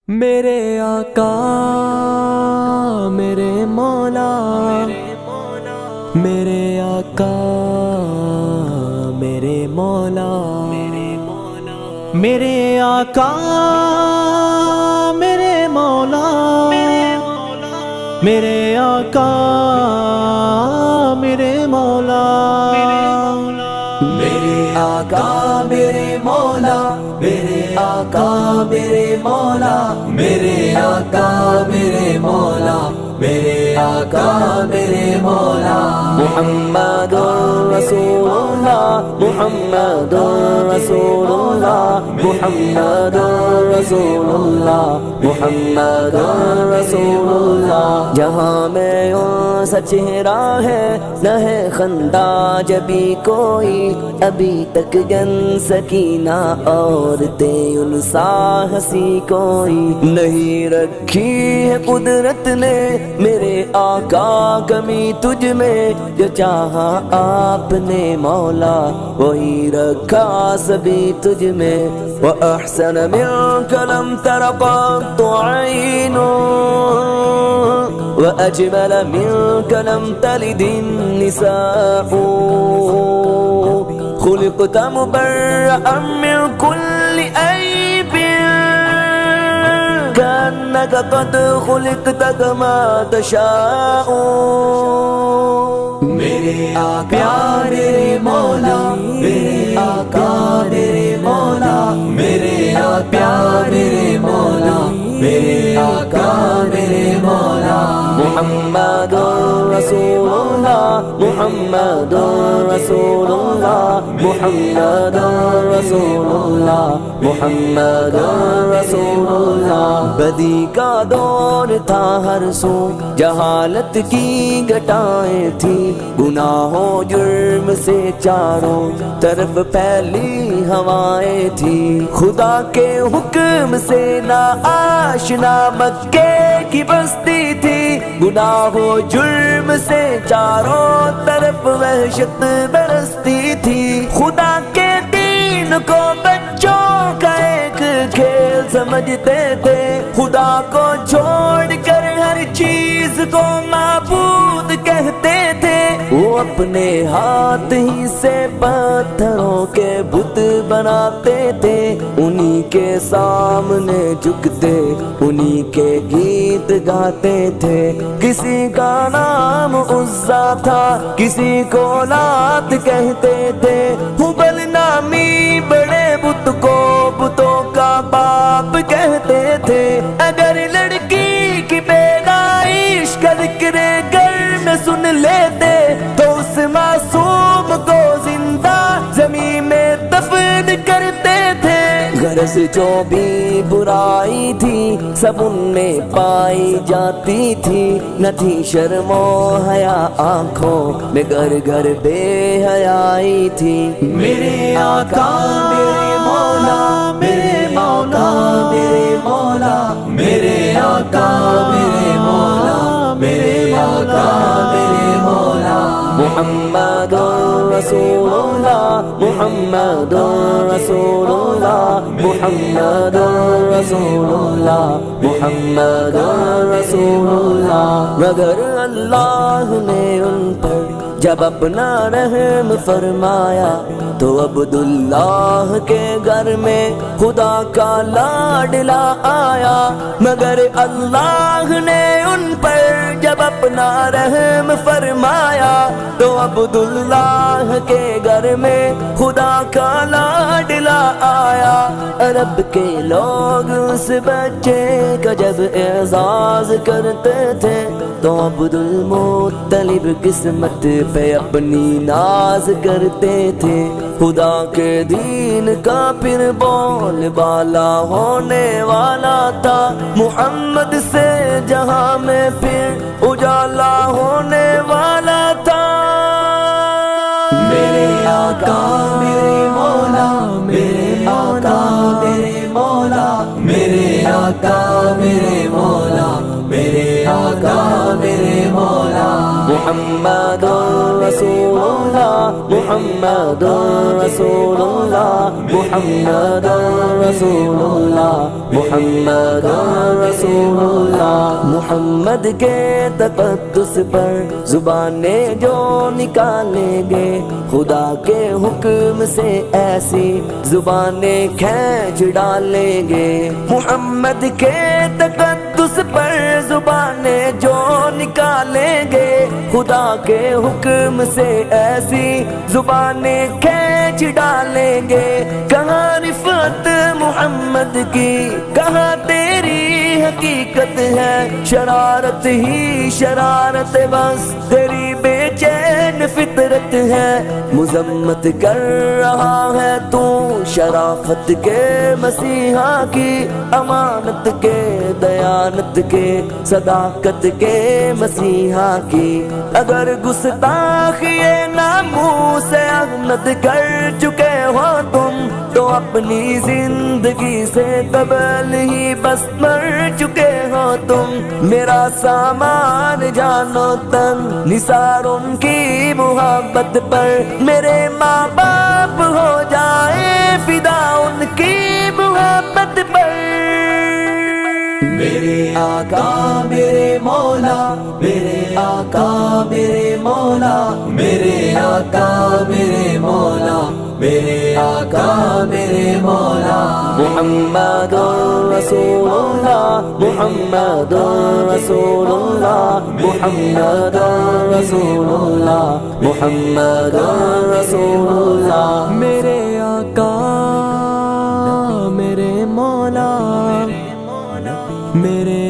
میرے آقا میرے مولا، میرے آقا میرے مولا، میرے آقا میرے مولا، میرے آقا میرے مولا، میرے آقا میرے مولا، میرے آقا میرے مولا، میرے آقا میرے مولا، میرے آقا میرے مولا، محمد رسول اللہ، محمد رسول اللہ، محمد رسول اللہ، محمد رسول اللہ۔ جہاں میں سا چہرہ ہے نہ ہے خندہ جبھی کوئی، ابھی تک جن سکینہ عورتیں ان سا ہنسی کوئی نہیں رکھی ہے قدرت نے میرے آقا کمی تجھ میں، جو چاہا آپ نے مولا وہی رکھا سبھی تجھ میں۔ وَأَحْسَنَ مِنْكَ لَمْ تَرَ قَطُّ عَيْنٌ وَأَجْمَلَ مِنْكَ لَمْ تَلِدِ النِّسَاءُ، خُلِقْتَ مُبَرَّأً مِنْ كُلِّ عَيْبٍ كَأَنَّكَ قَدْ خُلِقْتَ كَمَا تَشَاءُ۔ میرے آقا میرے مولا، میرے آقا میرے مولا، میرے آقا میرے مولا، میرے آقا میرے مولا، محمد رسول اللہ، محمد رسول اللہ، محمد رسول اللہ، محمد رسول اللہ۔ بدی کا دور تھا ہر سو، جہالت کی گٹائیں تھی، گناہوں جرم سے چاروں طرف پھیلی ہوائیں تھی، خدا کے حکم سے نا آشنا مکے کی بستی تھی، گناہوں جرم سے چاروں طرف وحشت برستی تھی، خدا کے دین کو بچوں کا ایک کھیل سمجھتے تھے، خدا کو چھوڑ کر ہر چیز کو معبود کہتے تھے، وہ اپنے ہاتھ ہی سے پتھروں کے بت بناتے تھے، انہی کے سامنے جھکتے انہی کے گیت گاتے تھے، کسی کا نام عزا تھا کسی کو لات کہتے تھے، ہبل نامی بڑے بت کو بتوں کا باپ کہتے تھے، اگر لڑکی کی پیدائش کا ذکر گھر میں سن لیتے تو اس معصوم کو زندہ زمین میں دفن کرتے تھے، غرض جو بھی برائی تھی سب ان میں پائی جاتی تھی، نہ تھی شرم و حیا آنکھوں میں گھر گھر بے حیائی تھی۔ میرے آقا میرے مولا، میرے مولا میرے مولا، میرے آقا میرے مولا، میرے آقا میرے مولا، محمد رسول اللہ، محمد رسول اللہ، محمد رسول اللہ، محمد رسول اللہ۔ مگر اللہ نے ان پر جب اپنا رحم فرمایا تو عبداللہ کے گھر میں خدا کا لاڈلا آیا، مگر اللہ نے ان پر جب اپنا رحم فرمایا تو عبداللہ کے گھر میں خدا کا لاڈلا آیا، عرب کے لوگ اس بچے کا جب اعزاز کرتے تھے تو عبدالمطلب قسمت پہ اپنی ناز کرتے تھے، خدا کے دین کا پھر بول بالا ہونے والا تھا، محمد سے جہاں میں پھر اجالا ہونے والا تھا۔ میرے آقا میرے مولا، میرے آقا میرے مولا، میرے آقا میرے مولا، میرے آقا میرے مولا، محمد رسول اللہ محمد رسول اللہ محمد رسول اللہ محمد رسول اللہ محمد کے تقدس پر زبانیں جو نکالیں گے خدا کے حکم سے ایسی زبانیں کھینچ ڈالیں گے محمد کے تقدس پر زبانیں جو نکالیں گے خدا کے حکم سے ایسی زبانیں کھینچ ڈالیں گے کہاں رفعت محمد کی کہاں تیری حقیقت ہے شرارت ہی شرارت بس تیری بے چین فطرت ہے مذمت کر رہا ہے تو شرافت کے مسیحا کی امانت کے دیانت کے صداقت کے مسیحا کی اگر گستاخی ناموس احمد کر چکے ہو تم تو اپنی زندگی سے قبل ہی بس مر چکے ہو تم میرا سامان جانو تن نثار ان کی محبت پر میرے ماں باپ ہو جائے فدا ان کی محبت پر میرے آقا میرے مولا میرے آقا میرے مولا میرے آقا میرے مولا میرے آقا میرے مولا محمد رسول اللہ محمد رسول اللہ محمد رسول اللہ محمد رسول اللہ میرے آقا میرے مولا میرے